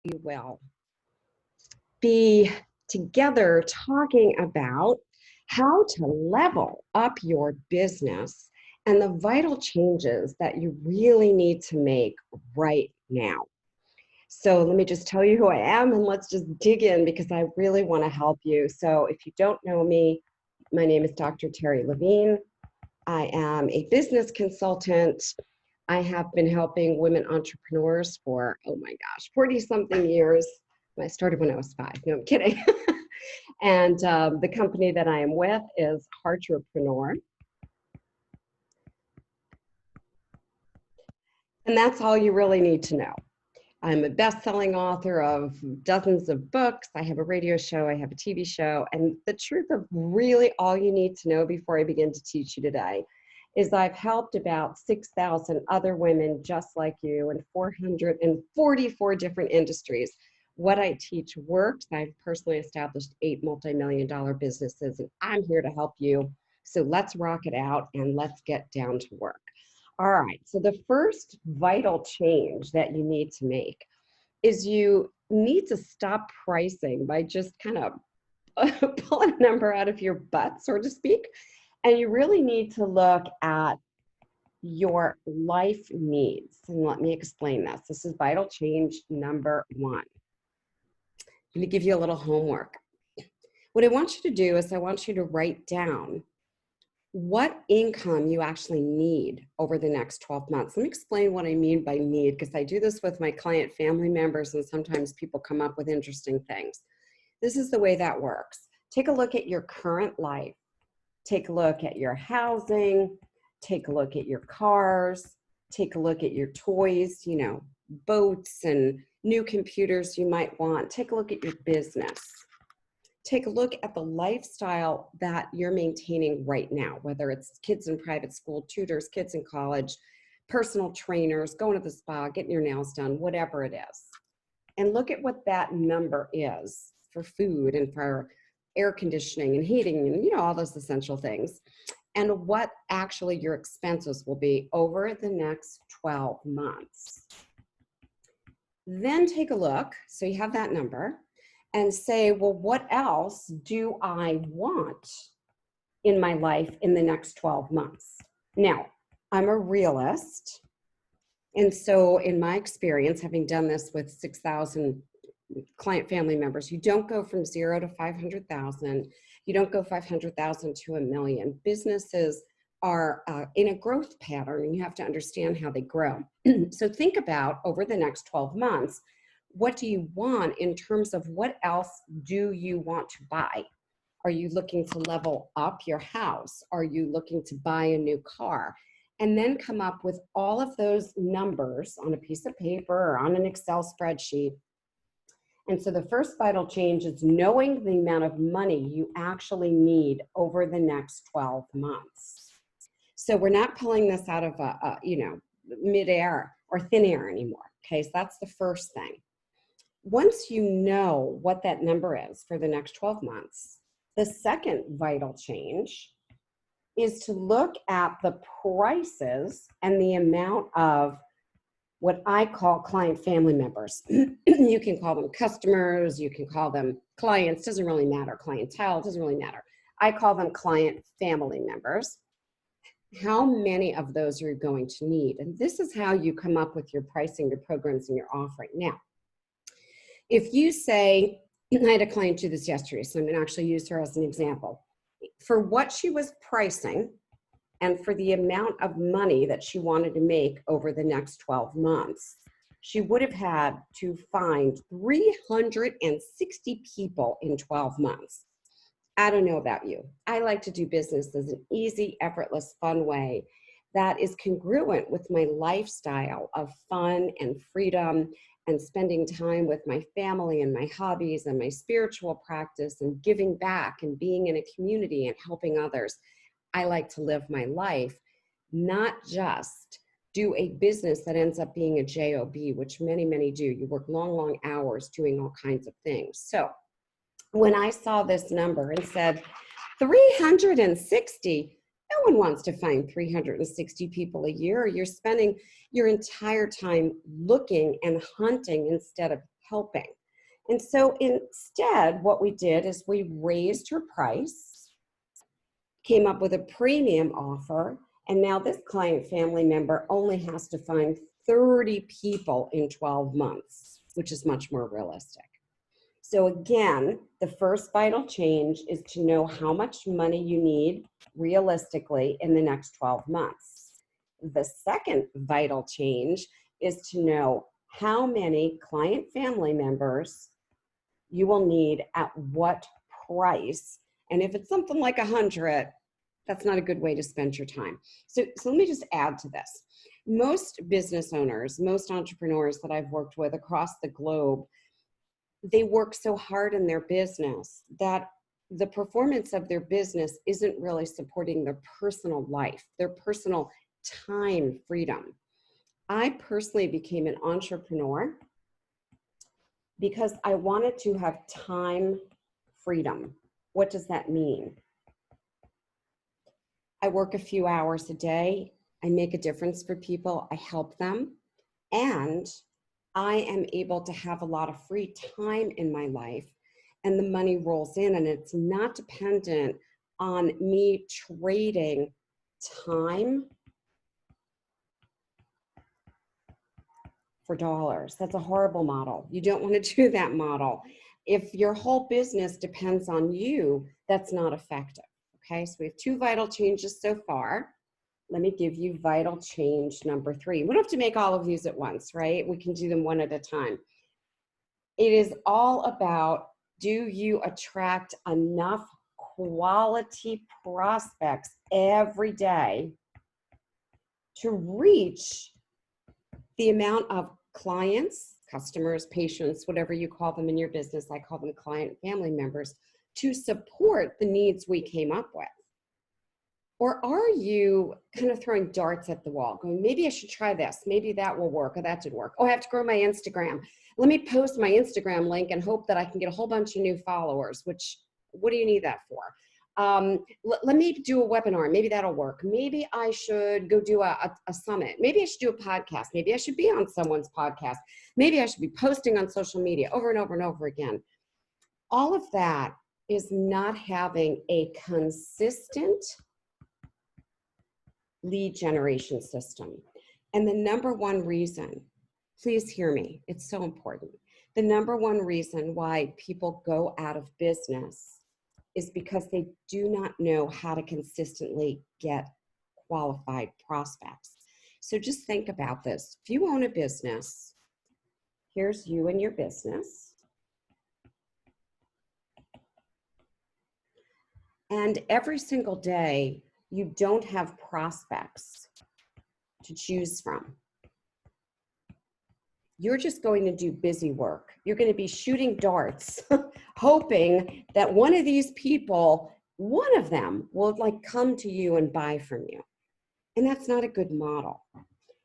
we will be together talking about how to level up your business and the vital changes that you really need to make right now. So let me just tell you who I am and let's just dig in because I really want to help you. So if you don't know me, my name is Dr. Terry Levine. I am a business consultant. I have been helping women entrepreneurs for, oh my gosh, 40 something years. I started when I was 5. No, I'm kidding. And the company that I am with is Heartrepreneur. And that's all you really need to know. I'm a best-selling author of dozens of books. I have a radio show, I have a TV show, and the truth of really all you need to know before I begin to teach you today is I've helped about 6,000 other women just like you in 444 different industries. What I teach works. I've personally established 8 multi-million-dollar businesses, and I'm here to help you. So let's rock it out and let's get down to work. All right, so the first vital change that you need to make is you need to stop pricing by just kind of pulling a number out of your butt, so to speak. And you really need to look at your life needs. And let me explain this. This is vital change number 1. I'm going to give you a little homework. What I want you to do is I want you to write down what income you actually need over the next 12 months. Let me explain what I mean by need, because I do this with my client family members, and sometimes people come up with interesting things. This is the way that works. Take a look at your current life. Take a look at your housing. Take a look at your cars. Take a look at your toys, boats and new computers you might want. Take a look at your business. Take a look at the lifestyle that you're maintaining right now, whether it's kids in private school, tutors, kids in college, personal trainers, going to the spa, getting your nails done, whatever it is. And look at what that number is for food and for air conditioning and heating and, all those essential things. And what actually your expenses will be over the next 12 months. Then take a look, so you have that number, and say, well, what else do I want in my life in the next 12 months? Now, I'm a realist. And so in my experience, having done this with 6,000 client family members, you don't go from 0 to 500,000. You don't go 500,000 to $1 million. Businesses are in a growth pattern, and you have to understand how they grow. So think about over the next 12 months, what do you want in terms of what else do you want to buy? Are you looking to level up your house? Are you looking to buy a new car? And then come up with all of those numbers on a piece of paper or on an Excel spreadsheet. And so the first vital change is knowing the amount of money you actually need over the next 12 months. So we're not pulling this out of midair or thin air anymore. Okay, so that's the first thing. Once you know what that number is for the next 12 months, the second vital change is to look at the prices and the amount of what I call client family members. You can call them customers, you can call them clients, doesn't really matter, clientele, doesn't really matter. I call them client family members. How many of those are you going to need? And this is how you come up with your pricing, your programs, and your offering. Now, if you say, I had a client do this yesterday, so I'm going to actually use her as an example. For what she was pricing and for the amount of money that she wanted to make over the next 12 months, she would have had to find 360 people in 12 months. I don't know about you. I like to do business as an easy, effortless, fun way that is congruent with my lifestyle of fun and freedom and spending time with my family and my hobbies and my spiritual practice and giving back and being in a community and helping others. I like to live my life, not just do a business that ends up being a job, which many, many do. You work long, long hours doing all kinds of things. So when I saw this number and said 360, no one wants to find 360 people a year. You're spending your entire time looking and hunting instead of helping. And so instead, what we did is we raised her price, came up with a premium offer, and now this client family member only has to find 30 people in 12 months, which is much more realistic. So again, the first vital change is to know how much money you need realistically in the next 12 months. The second vital change is to know how many client family members you will need at what price. And if it's something like 100, that's not a good way to spend your time. So let me just add to this. Most business owners, most entrepreneurs that I've worked with across the globe, they work so hard in their business that the performance of their business isn't really supporting their personal life, their personal time freedom. I personally became an entrepreneur because I wanted to have time freedom. What does that mean? I work a few hours a day. I make a difference for people. I help them. And I am able to have a lot of free time in my life, and the money rolls in, and it's not dependent on me trading time for dollars. That's a horrible model. You don't want to do that model. If your whole business depends on you, that's not effective. Okay, so we have 2 vital changes so far. Let me give you vital change number 3. We don't have to make all of these at once, right? We can do them one at a time. It is all about, do you attract enough quality prospects every day to reach the amount of clients, customers, patients, whatever you call them in your business, I call them client family members, to support the needs we came up with? Or are you kind of throwing darts at the wall, going, maybe I should try this, maybe that will work, or that did work. Oh, I have to grow my Instagram. Let me post my Instagram link and hope that I can get a whole bunch of new followers, which, what do you need that for? Let me do a webinar. Maybe that'll work. Maybe I should go do a summit. Maybe I should do a podcast. Maybe I should be on someone's podcast. Maybe I should be posting on social media over and over and over again. All of that is not having a consistent lead generation system. And the number one reason, please hear me, it's so important. The number one reason why people go out of business is because they do not know how to consistently get qualified prospects. So just think about this. If you own a business, here's you and your business. And every single day, you don't have prospects to choose from. You're just going to do busy work. You're going to be shooting darts, hoping that one of these people, one of them will come to you and buy from you. And that's not a good model.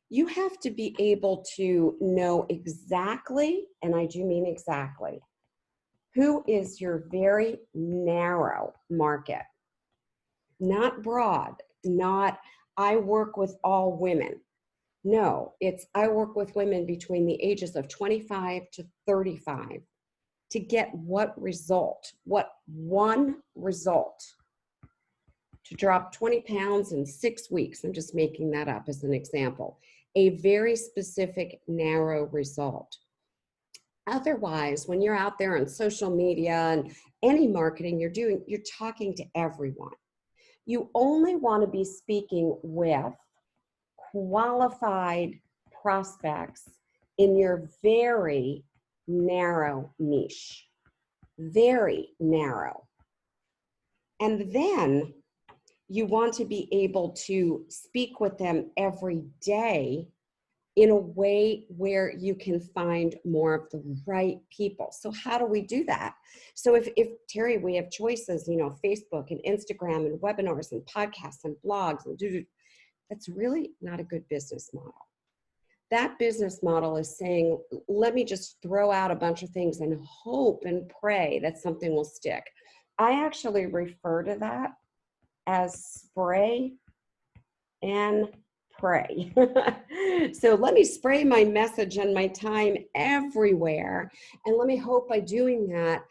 You have to be able to know exactly, and I do mean exactly, who is your very narrow market. Not broad, not I work with all women. No, it's I work with women between the ages of 25 to 35 to get what result, what one result? To drop 20 pounds in 6 weeks. I'm just making that up as an example. A very specific, narrow result. Otherwise, when you're out there on social media and any marketing you're doing, you're talking to everyone. You only want to be speaking with qualified prospects in your very narrow niche, very narrow. And then you want to be able to speak with them every day in a way where you can find more of the right people. So how do we do that? So if Terry, we have choices, Facebook and Instagram and webinars and podcasts and blogs, and that's really not a good business model. That business model is saying, let me just throw out a bunch of things and hope and pray that something will stick. I actually refer to that as spray and pray. So let me spray my message and my time everywhere. And let me hope by doing that,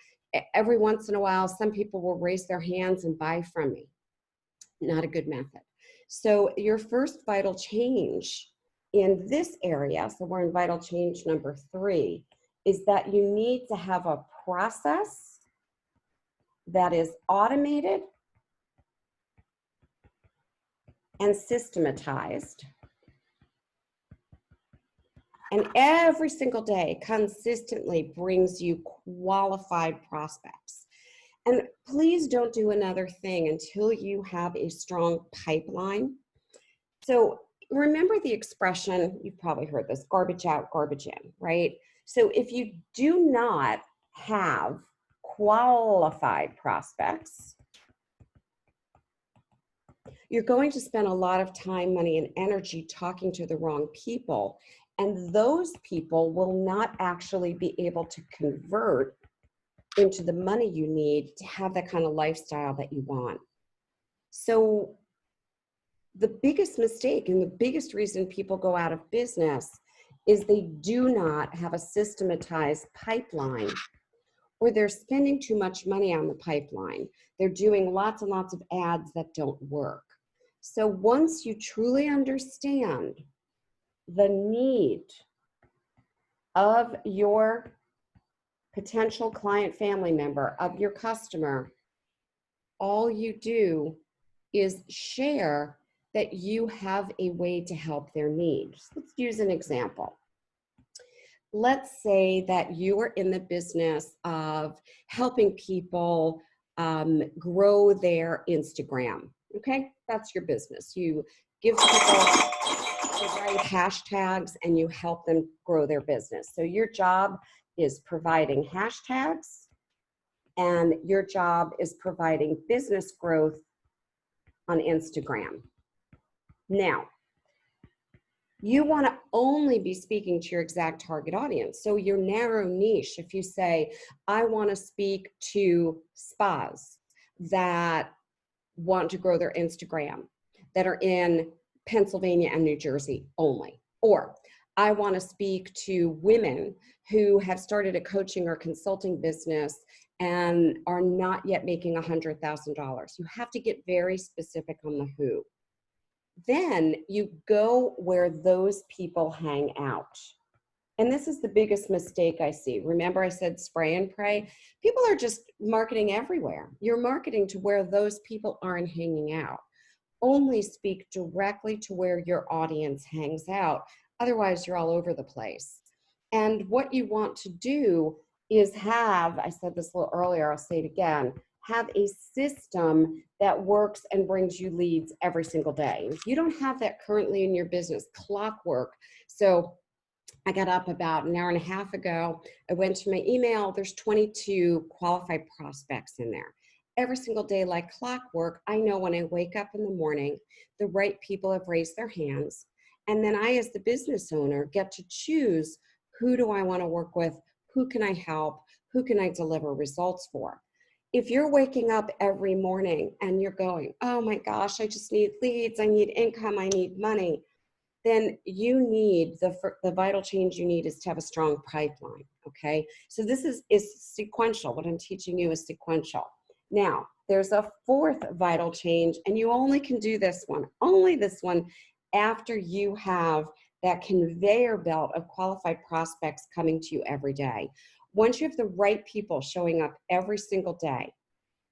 every once in a while, some people will raise their hands and buy from me. Not a good method. So your first vital change in this area, so we're in vital change number 3, is that you need to have a process that is automated and systematized, and every single day consistently brings you qualified prospects. And please don't do another thing until you have a strong pipeline. So remember the expression, you've probably heard this, garbage out, garbage in, right? So if you do not have qualified prospects, you're going to spend a lot of time, money, and energy talking to the wrong people. And those people will not actually be able to convert into the money you need to have that kind of lifestyle that you want. So the biggest mistake and the biggest reason people go out of business is they do not have a systematized pipeline, or they're spending too much money on the pipeline. They're doing lots and lots of ads that don't work. So once you truly understand the need of your potential client, family member, of your customer, all you do is share that you have a way to help their needs. Let's use an example. Let's say that you are in the business of helping people grow their Instagram. Okay, that's your business. You give people the right hashtags and you help them grow their business. So your job is providing hashtags, and your job is providing business growth on Instagram. Now, you want to only be speaking to your exact target audience. So your narrow niche, if you say, I want to speak to spas that want to grow their Instagram, that are in Pennsylvania and New Jersey only, or I want to speak to women who have started a coaching or consulting business and are not yet making $100,000. You have to get very specific on the who. Then you go where those people hang out. And this is the biggest mistake I see. Remember I said spray and pray? People are just marketing everywhere. You're marketing to where those people aren't hanging out. Only speak directly to where your audience hangs out. Otherwise, you're all over the place. And what you want to do is have, I said this a little earlier, I'll say it again, have a system that works and brings you leads every single day. If you don't have that currently in your business, clockwork. So I got up about an hour and a half ago. I went to my email. There's 22 qualified prospects in there. Every single day, like clockwork, I know when I wake up in the morning, the right people have raised their hands. And then I, as the business owner, get to choose who do I want to work with, who can I help, who can I deliver results for. If you're waking up every morning and you're going, oh my gosh, I just need leads, I need income, I need money, then you need, the vital change you need is to have a strong pipeline, okay? So this is sequential. What I'm teaching you is sequential. Now, there's a fourth vital change, and you only can do this one, only this one, after you have that conveyor belt of qualified prospects coming to you every day. Once you have the right people showing up every single day,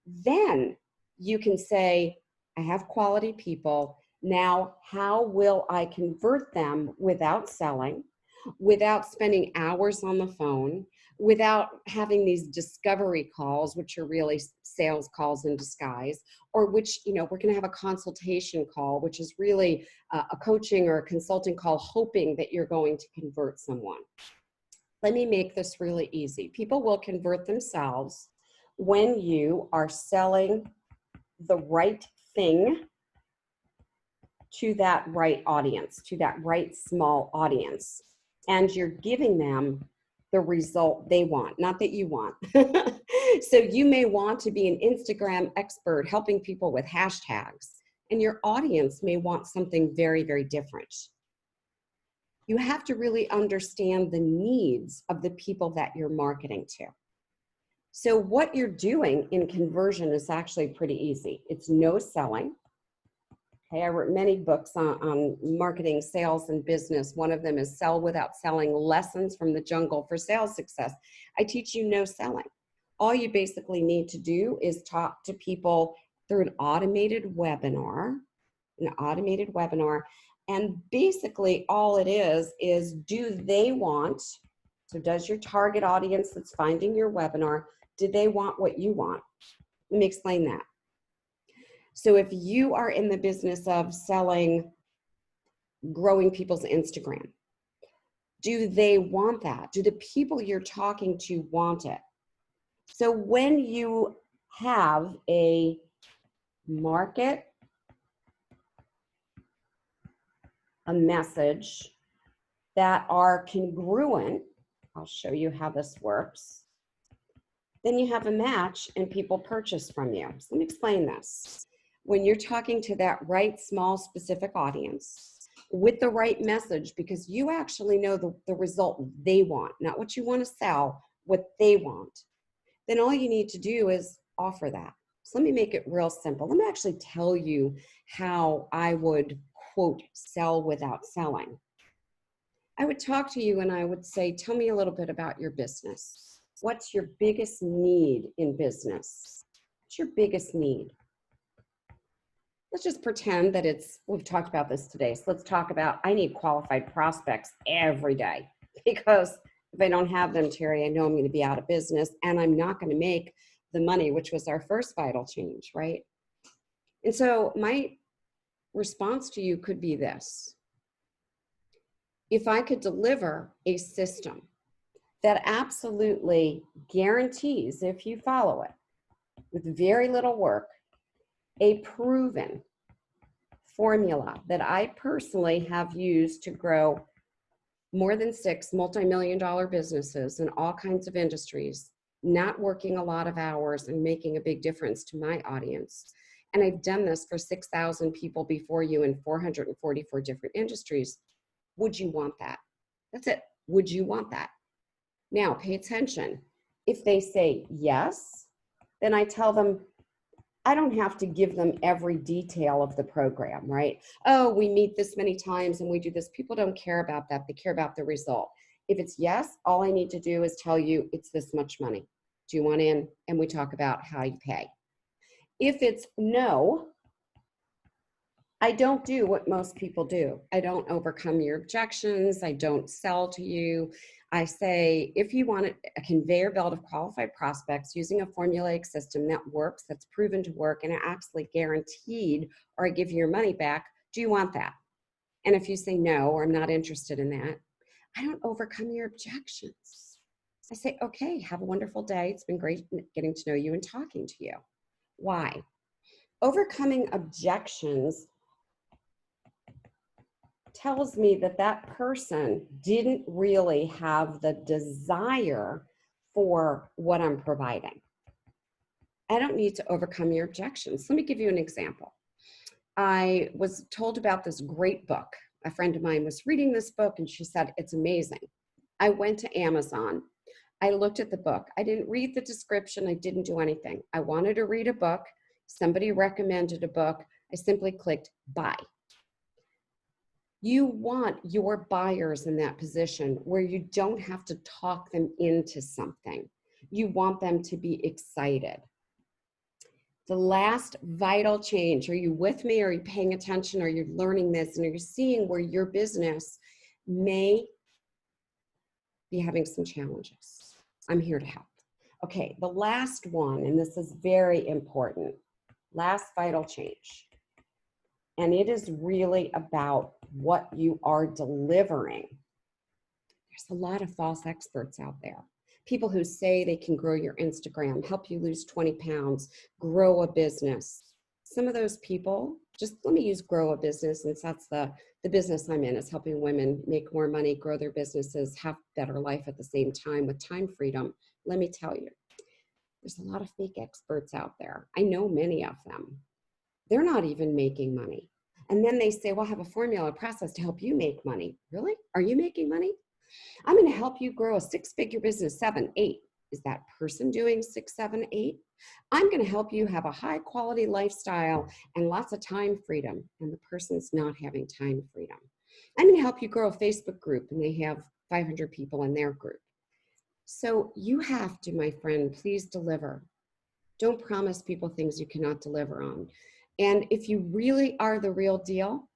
then you can say, I have quality people. Now, how will I convert them without selling, without spending hours on the phone, without having these discovery calls, which are really sales calls in disguise, or which, you know, we're going to have a consultation call, which is really a coaching or a consulting call, hoping that you're going to convert someone. Let me make this really easy. People will convert themselves when you are selling the right thing to that right audience, to that right small audience, and you're giving them the result they want, not that you want. So you may want to be an Instagram expert helping people with hashtags, and your audience may want something very, very different. You have to really understand the needs of the people that you're marketing to. So what you're doing in conversion is actually pretty easy. It's no selling. Okay, I wrote many books on marketing, sales, and business. One of them is Sell Without Selling: Lessons from the Jungle for Sales Success. I teach you no selling. All you basically need to do is talk to people through an automated webinar, and basically all it is do they want, so does your target audience that's finding your webinar, do they want what you want? Let me explain that. So if you are in the business of selling, growing people's Instagram, do they want that? Do the people you're talking to want it? So when you have a market, a message that are congruent, I'll show you how this works, then you have a match and people purchase from you. So let me explain this. When you're talking to that right small specific audience with the right message, because you actually know the result they want, not what you want to sell, what they want, then all you need to do is offer that. So let me make it real simple. Let me actually tell you how I would, quote, sell without selling. I would talk to you and I would say, tell me a little bit about your business. What's your biggest need in business? What's your biggest need? Let's just pretend that we've talked about this today. So let's talk about, I need qualified prospects every day, because if I don't have them, Terry, I know I'm going to be out of business and I'm not going to make the money, which was our first vital change, right? And so my response to you could be this. If I could deliver a system that absolutely guarantees, if you follow it with very little work, a proven formula that I personally have used to grow more than 6 multi-million-dollar businesses in all kinds of industries, not working a lot of hours and making a big difference to my audience. And I've done this for 6,000 people before you in 444 different industries. Would you want that? That's it. Would you want that? Now, pay attention. If they say yes, then I tell them, I don't have to give them every detail of the program, right? Oh, we meet this many times and we do this. People don't care about that. They care about the result. If it's yes, all I need to do is tell you it's this much money. Do you want in? And we talk about how you pay. If it's no, I don't do what most people do. I don't overcome your objections. I don't sell to you. I say, if you want a conveyor belt of qualified prospects using a formulaic system that works, that's proven to work, and actually guaranteed, or I give you your money back, do you want that? And if you say no, or I'm not interested in that, I don't overcome your objections. I say, okay, have a wonderful day. It's been great getting to know you and talking to you. Why? Overcoming objections tells me that that person didn't really have the desire for what I'm providing. I don't need to overcome your objections. Let me give you an example. I was told about this great book. A friend of mine was reading this book and she said, it's amazing. I went to Amazon. I looked at the book. I didn't read the description. I didn't do anything. I wanted to read a book. Somebody recommended a book. I simply clicked buy. You want your buyers in that position where you don't have to talk them into something. You want them to be excited. The last vital change, are you with me? Are you paying attention? Are you learning this? And are you seeing where your business may be having some challenges? I'm here to help. Okay, the last one, and this is very important, last vital change. And it is really about what you are delivering. There's a lot of false experts out there. People who say they can grow your Instagram, help you lose 20 pounds, grow a business. Some of those people, just let me use grow a business, since that's the business I'm in, is helping women make more money, grow their businesses, have better life at the same time with time freedom. Let me tell you, there's a lot of fake experts out there. I know many of them. They're not even making money. And then they say, well, I have a formula process to help you make money. Really? Are you making money? I'm going to help you grow a six-figure business, 7, 8. Is that person doing 6, 7, 8? I'm going to help you have a high quality lifestyle and lots of time freedom. And the person's not having time freedom. I'm going to help you grow a Facebook group and they have 500 people in their group. So you have to, my friend, please deliver. Don't promise people things you cannot deliver on. And if you really are the real deal,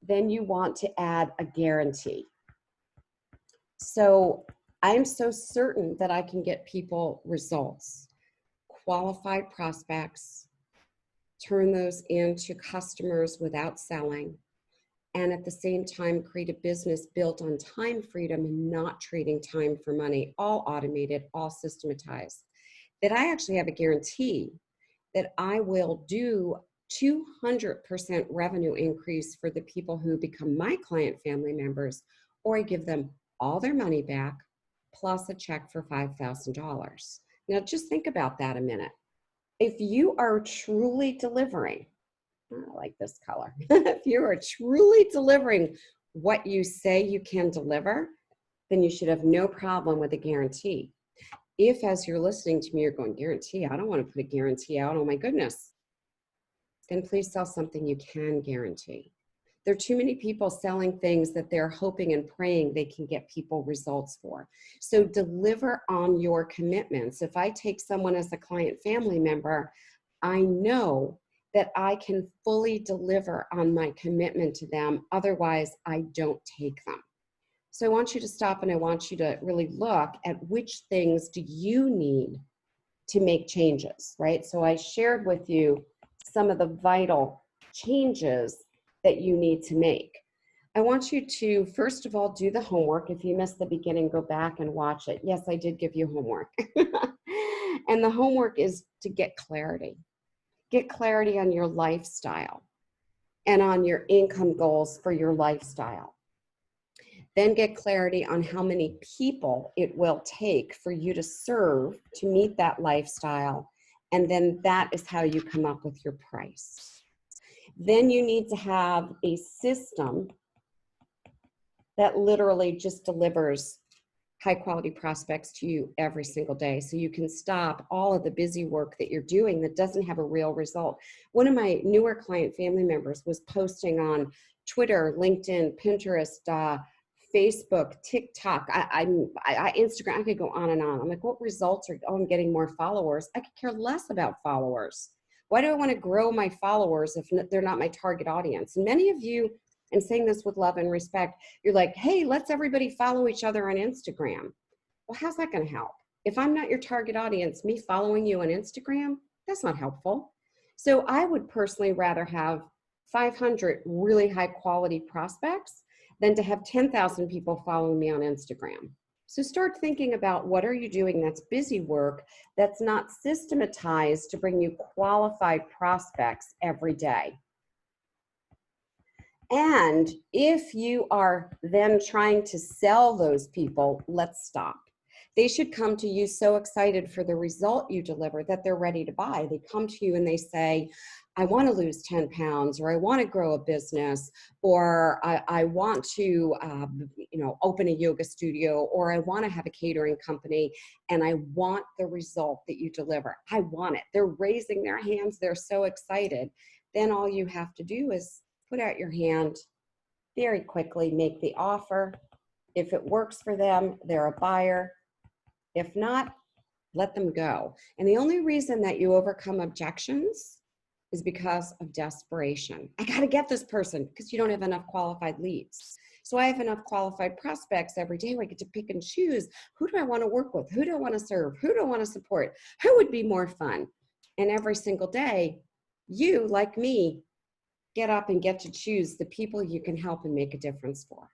then you want to add a guarantee. So I'm so certain that I can get people results, qualified prospects, turn those into customers without selling, and at the same time create a business built on time freedom and not trading time for money, all automated, all systematized, that I actually have a guarantee that I will do 200% revenue increase for the people who become my client family members, or I give them all their money back plus a check for $5,000. Now just think about that a minute. If you are truly delivering, I like this color. If you are truly delivering what you say you can deliver, then you should have no problem with a guarantee. If, as you're listening to me, you're going, guarantee, I don't want to put a guarantee out, oh my goodness, then please sell something you can guarantee. There are too many people selling things that they're hoping and praying they can get people results for. So deliver on your commitments. If I take someone as a client family member, I know that I can fully deliver on my commitment to them. Otherwise, I don't take them. So I want you to stop and I want you to really look at which things do you need to make changes, right? So I shared with you some of the vital changes that you need to make. I want you to, first of all, do the homework. If you missed the beginning, go back and watch it. Yes, I did give you homework. And the homework is to get clarity. Get clarity on your lifestyle and on your income goals for your lifestyle. Then get clarity on how many people it will take for you to serve to meet that lifestyle. And then that is how you come up with your price. Then you need to have a system that literally just delivers high quality prospects to you every single day. So you can stop all of the busy work that you're doing that doesn't have a real result. One of my newer client family members was posting on Twitter, LinkedIn, Pinterest, Facebook, TikTok, Instagram, I could go on and on. I'm like, what results are, oh, I'm getting more followers. I could care less about followers. Why do I want to grow my followers if they're not my target audience? And many of you, and saying this with love and respect, you're like, hey, let's everybody follow each other on Instagram. Well, how's that going to help? If I'm not your target audience, me following you on Instagram, that's not helpful. So I would personally rather have 500 really high quality prospects than to have 10,000 people following me on Instagram. So start thinking about what are you doing that's busy work that's not systematized to bring you qualified prospects every day. And if you are then trying to sell those people, let's stop. They should come to you so excited for the result you deliver that they're ready to buy. They come to you and they say, I want to lose 10 pounds, or I want to grow a business, or I want to open a yoga studio, or I want to have a catering company, and I want the result that you deliver. I want it. They're raising their hands. They're so excited. Then all you have to do is put out your hand, very quickly make the offer. If it works for them, they're a buyer. If not, let them go. And the only reason that you overcome objections is because of desperation. I got to get this person, because you don't have enough qualified leads. So I have enough qualified prospects every day where I get to pick and choose. Who do I want to work with? Who do I want to serve? Who do I want to support? Who would be more fun? And every single day, you, like me, get up and get to choose the people you can help and make a difference for.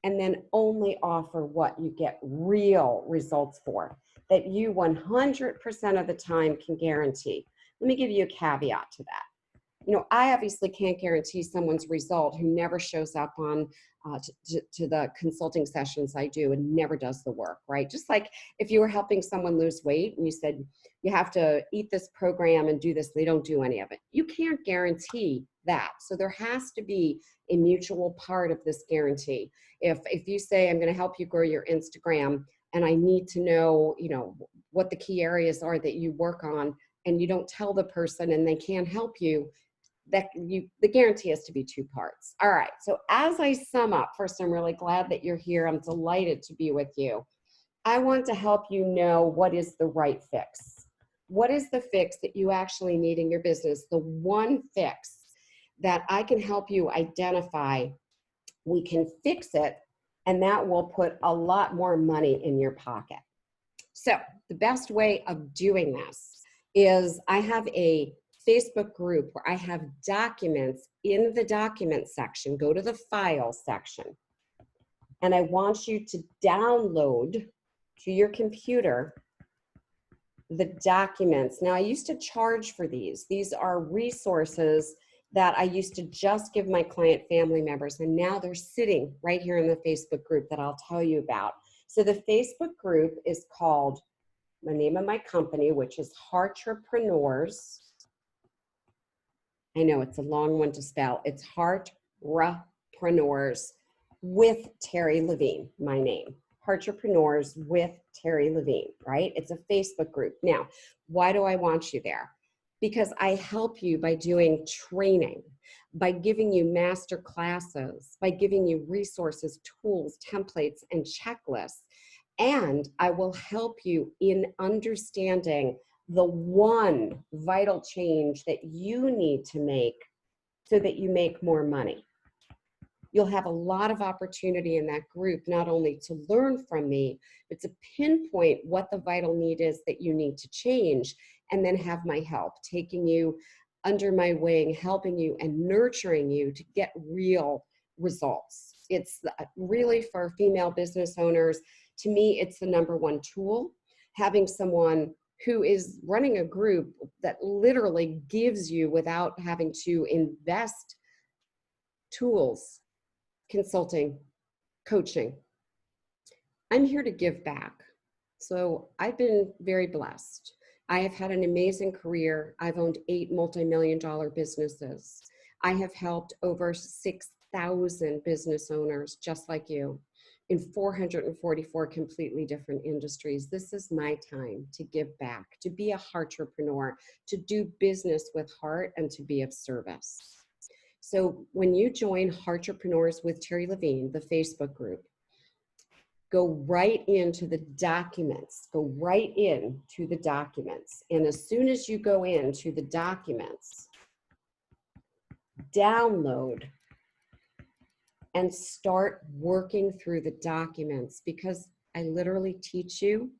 And then only offer what you get real results for, that you 100% of the time can guarantee. Let me give you a caveat to that. You know, I obviously can't guarantee someone's result who never shows up on to the consulting sessions I do and never does the work, right? Just like if you were helping someone lose weight and you said, you have to eat this program and do this, they don't do any of it. You can't guarantee that. So there has to be a mutual part of this guarantee. If you say, I'm going to help you grow your Instagram and I need to know, you know, what the key areas are that you work on, and you don't tell the person and they can't help you, the guarantee has to be two parts. All right, so as I sum up, first, I'm really glad that you're here. I'm delighted to be with you. I want to help you know what is the right fix. What is the fix that you actually need in your business? The one fix that I can help you identify. We can fix it, and that will put a lot more money in your pocket. So the best way of doing this is I have a Facebook group where I have documents in the document section. Go to the file section, and I want you to download to your computer the documents. Now, I used to charge for these. These are resources that I used to just give my client family members, and now they're sitting right here in the Facebook group that I'll tell you about. So the Facebook group is called, the name of my company, which is Heartrepreneurs. I know it's a long one to spell. It's Heartrepreneurs with Terry Levine, my name. Heartrepreneurs with Terry Levine, right? It's a Facebook group. Now, why do I want you there? Because I help you by doing training, by giving you master classes, by giving you resources, tools, templates, and checklists. And I will help you in understanding the one vital change that you need to make so that you make more money. You'll have a lot of opportunity in that group, not only to learn from me, but to pinpoint what the vital need is that you need to change, and then have my help, taking you under my wing, helping you and nurturing you to get real results. It's really for female business owners. To me, it's the number one tool. Having someone who is running a group that literally gives you, without having to invest, tools, consulting, coaching. I'm here to give back. So I've been very blessed. I have had an amazing career. I've owned 8 multi-million-dollar businesses. I have helped over 6,000 business owners just like you in 444 completely different industries. This is my time to give back, to be a heartrepreneur, to do business with heart, and to be of service. So when you join Heartrepreneurs with Terry Levine, the Facebook group, go right into the documents, go right into the documents. And as soon as you go into the documents, download and start working through the documents, because I literally teach you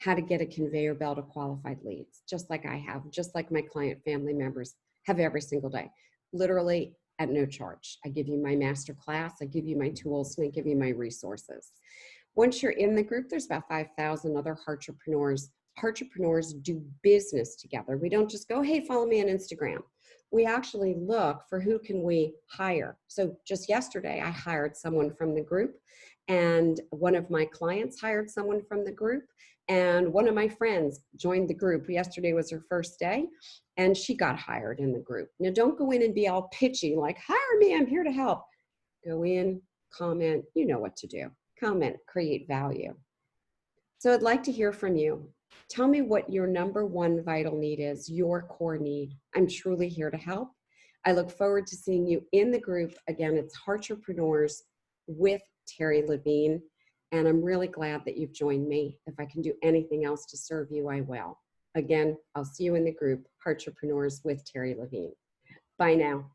how to get a conveyor belt of qualified leads, just like I have, just like my client family members have every single day, literally at no charge. I give you my master class, I give you my tools, and I give you my resources. Once you're in the group, there's about 5,000 other heartrepreneurs. Heartrepreneurs do business together. We don't just go, hey, follow me on Instagram. We actually look for who can we hire. So just yesterday, I hired someone from the group, and one of my clients hired someone from the group, and one of my friends joined the group. Yesterday was her first day, and she got hired in the group. Now, don't go in and be all pitchy, like, hire me, I'm here to help. Go in, comment, you know what to do. Comment, create value. So I'd like to hear from you. Tell me what your number one vital need is, your core need. I'm truly here to help. I look forward to seeing you in the group. Again, it's Heartrepreneurs with Terry Levine. And I'm really glad that you've joined me. If I can do anything else to serve you, I will. Again, I'll see you in the group, Heartrepreneurs with Terry Levine. Bye now.